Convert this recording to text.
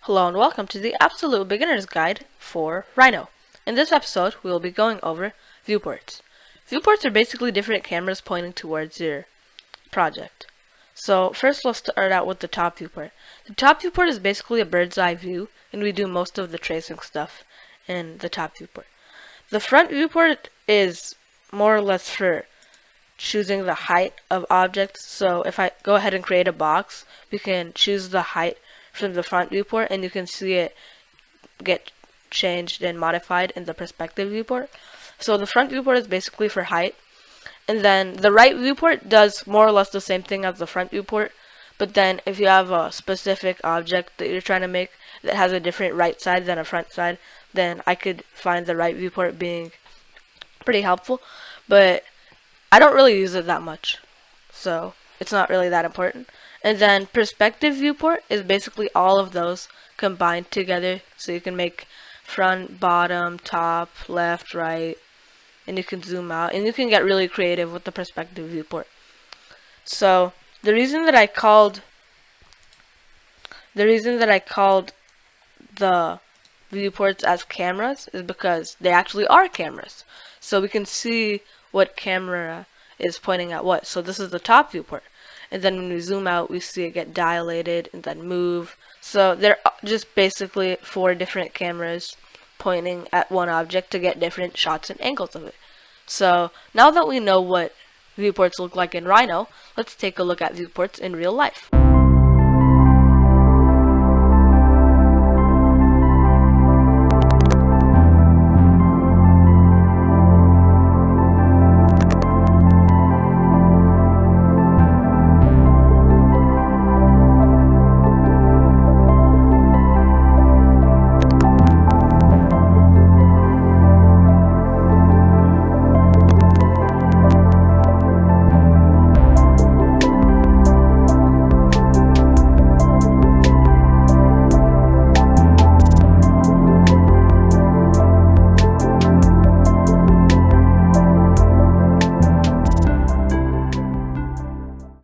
Hello and welcome to the Absolute Beginner's Guide for Rhino. In this episode, we will be going over viewports. Viewports are basically different cameras pointing towards your project. So first let's start out with the top viewport. The top viewport is basically a bird's eye view, and we do most of the tracing stuff in the top viewport. The front viewport is more or less for choosing the height of objects. So if I go ahead and create a box, we can choose the height from the front viewport, and you can see it get changed and modified in the perspective viewport. So the front viewport is basically for height, and then the right viewport does more or less the same thing as the front viewport, but then if you have a specific object that you're trying to make that has a different right side than a front side, then I could find the right viewport being pretty helpful, but I don't really use it that much, so it's not really that important. And then perspective viewport is basically all of those combined together, so you can make front, bottom, top, left, right, and you can zoom out, and you can get really creative with the perspective viewport. So the reason that I called the viewports as cameras is because they actually are cameras. So we can see what camera is pointing at what. So this is the top viewport. And then when we zoom out, we see it get dilated and then move. So they're just basically 4 different cameras pointing at one object to get different shots and angles of it. So now that we know what viewports look like in Rhino, let's take a look at viewports in real life.